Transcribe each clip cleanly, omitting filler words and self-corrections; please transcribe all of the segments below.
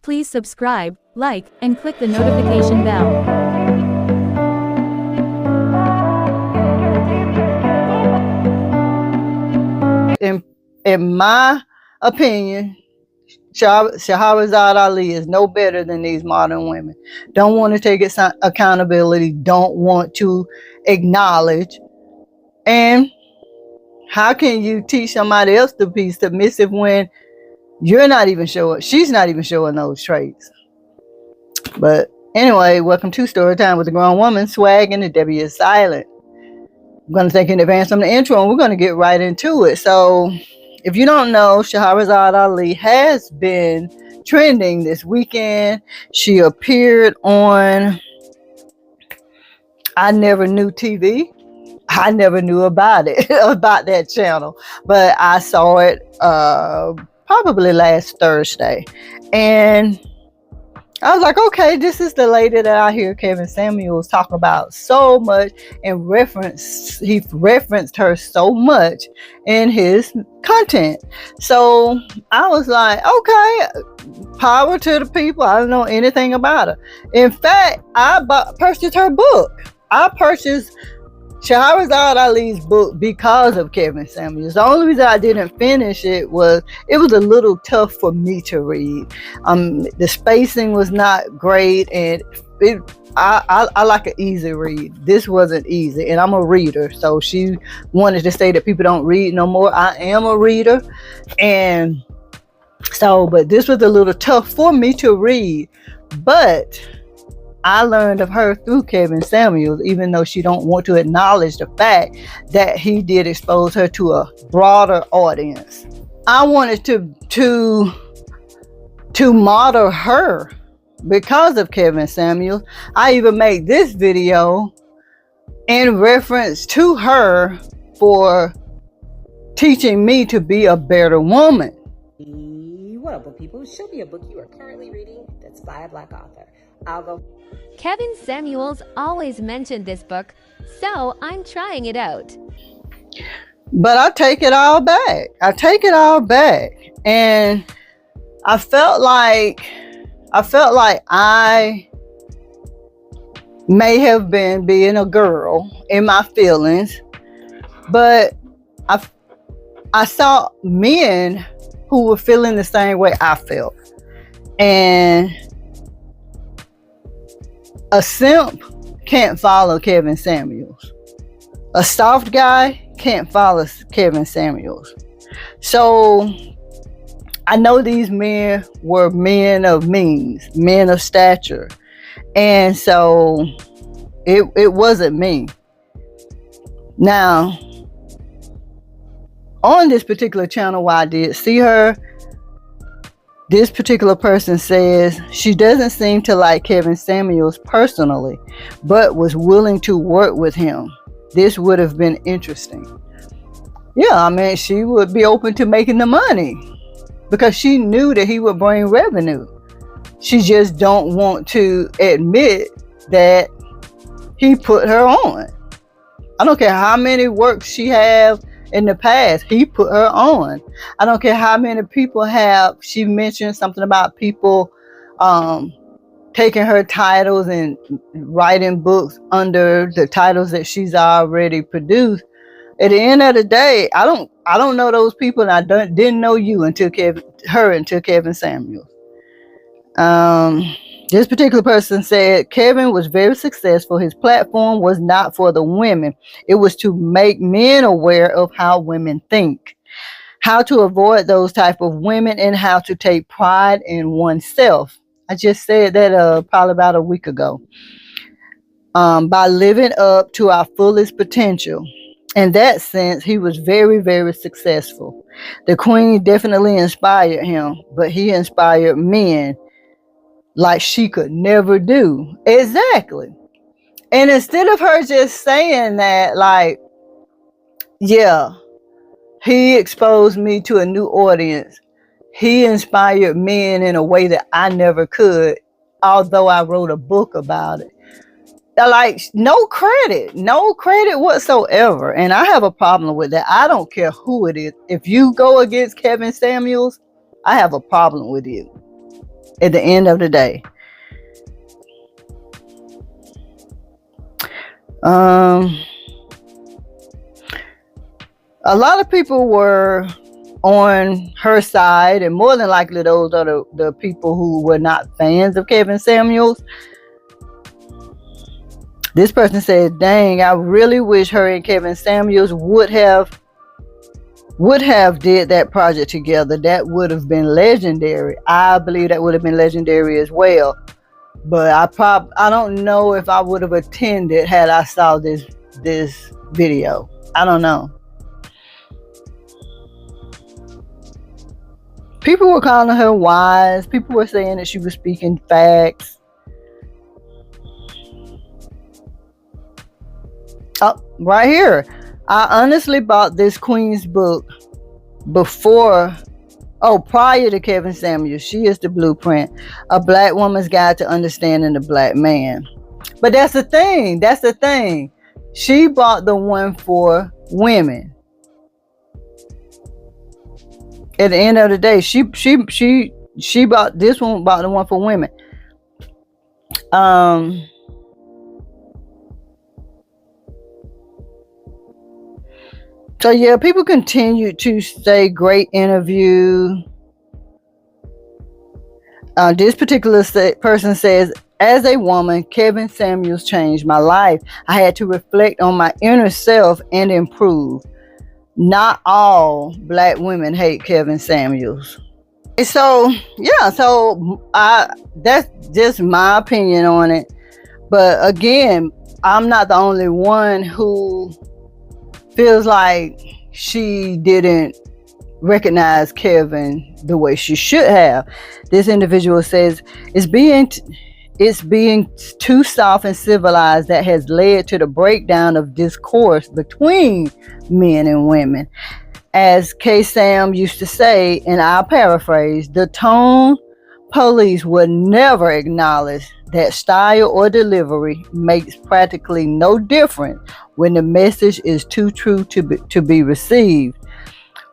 Please subscribe, like, and click the notification bell. In my opinion, Shahrazad Ali is no better than these modern women. Don't want to take accountability, don't want to acknowledge. And how can you teach somebody else to be submissive when you're not even showing, she's not even showing those traits? But anyway, welcome to Story Time with a Grown Woman. Swag and the W is silent. I'm going to thank you in advance on the intro, and we're going to get right into it. So, if you don't know, Shahrazad Ali has been trending this weekend. She appeared on I Never Knew TV. I never knew about it, about that channel, but I saw it probably last Thursday. And I was like, okay, this is the lady that I hear Kevin Samuels talk about so much and he referenced her so much in his content. So I was like, okay, power to the people. I don't know anything about her. In fact, I purchased her book. I purchased Shahrazad Ali's book because of Kevin Samuels. The only reason I didn't finish it was a little tough for me to read. The spacing was not great, and I like an easy read. This wasn't easy, and I'm a reader, so she wanted to say that people don't read no more. I am a reader, and so, but this was a little tough for me to read, but I learned of her through Kevin Samuels, even though she don't want to acknowledge the fact that he did expose her to a broader audience. I wanted to model her because of Kevin Samuels. I even made this video in reference to her for teaching me to be a better woman. What up, book people? Show me a book you are currently reading that's by a Black author. I'll go. Kevin Samuels always mentioned this book, so I'm trying it out. But I take it all back. And I felt like I may have been being a girl in my feelings, but I saw men who were feeling the same way I felt. And a simp can't follow Kevin Samuels. A soft guy can't follow Kevin Samuels. So I know these men were men of means, men of stature. And so it wasn't me. Now, on this particular channel where I did see her, this particular person says she doesn't seem to like Kevin Samuels personally, but was willing to work with him. This would have been interesting. Yeah, I mean, she would be open to making the money because she knew that he would bring revenue. She just don't want to admit that he put her on. I don't care how many works she have in the past, he put her on. I don't care how many people have. She mentioned something about people taking her titles and writing books under the titles that she's already produced. At the end of the day, I don't know those people, and I didn't know you until Kevin Samuels. This particular person said Kevin was very successful. His platform was not for the women. It was to make men aware of how women think, how to avoid those type of women, and how to take pride in oneself. I just said that probably about a week ago. By living up to our fullest potential. In that sense, he was very, very successful. The Queen definitely inspired him, but he inspired men like she could never do. Exactly. And instead of her just saying that, like, yeah, he exposed me to a new audience. He inspired men in a way that I never could, although I wrote a book about it. Like, no credit whatsoever. And I have a problem with that. I don't care who it is. If you go against Kevin Samuels, I have a problem with you. at the end of the day. A lot of people were on her side, and more than likely those are the people who were not fans of Kevin Samuels. This person said, dang, I really wish her and Kevin Samuels would have did that project together. That would have been legendary. I believe that would have been legendary as well. But I don't know if I would have attended had I saw this video. I don't know. People were calling her wise. People were saying that she was speaking facts. Oh, right here. I honestly bought this Queen's book prior to Kevin Samuels. She is the blueprint. A Black Woman's Guide to Understanding the Black Man. But that's the thing. She bought the one for women. At the end of the day, she bought this one, bought the one for women. So yeah, people continue to say great interview. This particular person says, as a woman, Kevin Samuels changed my life. I had to reflect on my inner self and improve. Not all Black women hate Kevin Samuels. So yeah, that's just my opinion on it. But again, I'm not the only one who feels like she didn't recognize Kevin the way she should have. This individual says, it's being too soft and civilized that has led to the breakdown of discourse between men and women. As K. Sam used to say, and I'll paraphrase, the tone police would never acknowledge that style or delivery makes practically no difference when the message is too true to be received.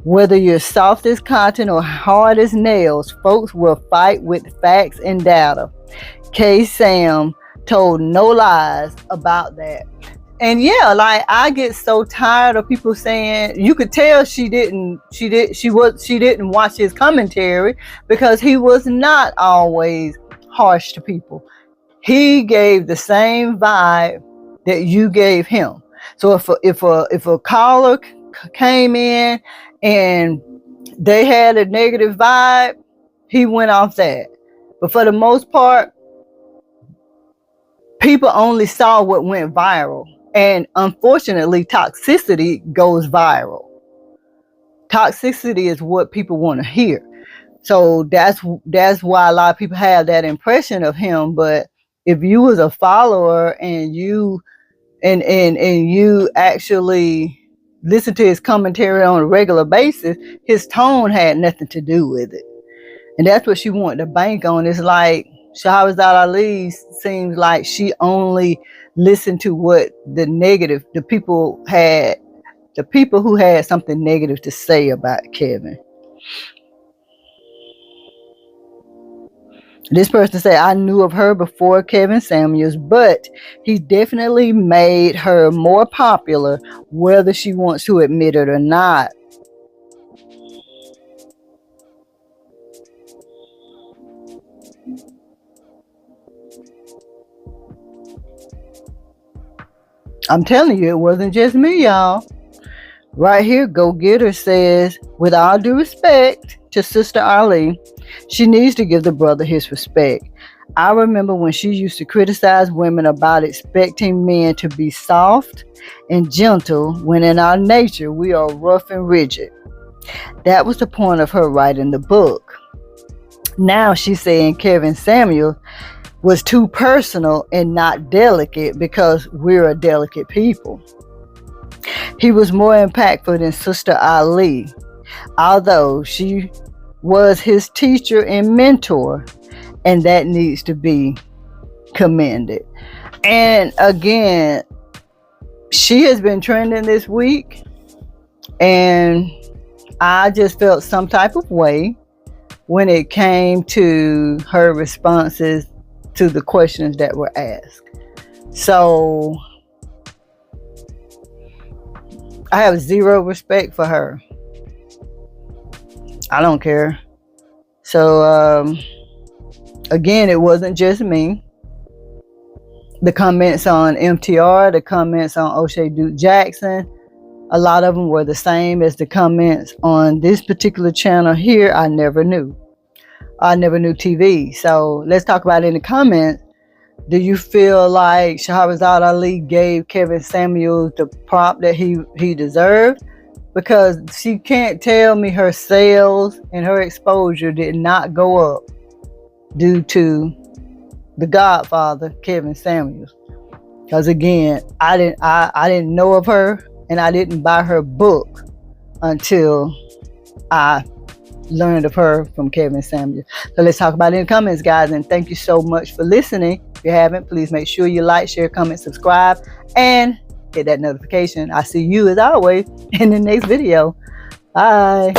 Whether you're soft as cotton or hard as nails, folks will fight with facts and data. K. Sam told no lies about that. And yeah, like, I get so tired of people saying, you could tell she didn't watch his commentary, because he was not always harsh to people. He gave the same vibe that you gave him. So if a caller came in and they had a negative vibe, he went off that. But for the most part, people only saw what went viral. And unfortunately, toxicity goes viral. Toxicity is what people want to hear. So that's why a lot of people have that impression of him. But if you was a follower and you actually listen to his commentary on a regular basis, his tone had nothing to do with it. And that's what she wanted to bank on. It's like Shahrazad Ali seems like she only listened to what the people who had something negative to say about Kevin. This person said, I knew of her before Kevin Samuels, but he definitely made her more popular, whether she wants to admit it or not. I'm telling you, it wasn't just me, y'all. Right here, Go Getter says, with all due respect to Sister Ali, she needs to give the brother his respect. I remember when she used to criticize women about expecting men to be soft and gentle, when in our nature we are rough and rigid. That was the point of her writing the book. Now she's saying Kevin Samuels was too personal and not delicate, because we're a delicate people. He was more impactful than Sister Ali, although she was his teacher and mentor, and that needs to be commended. And again, she has been trending this week, and I just felt some type of way when it came to her responses to the questions that were asked. So I have zero respect for her. I don't care. So again, it wasn't just me. The comments on MTR, the comments on O'Shea Duke Jackson, a lot of them were the same as the comments on this particular channel here. I never knew TV. So let's talk about it in the comments. Do you feel like Shahrazad Ali gave Kevin Samuels the prompt that he deserved? Because she can't tell me her sales and her exposure did not go up due to the Godfather, Kevin Samuels. Because again, I didn't know of her, and I didn't buy her book until I learned of her from Kevin Samuels. So let's talk about it in the comments, guys. And thank you so much for listening. If you haven't, please make sure you like, share, comment, subscribe, and hit that notification. I'll see you as always in the next video. Bye.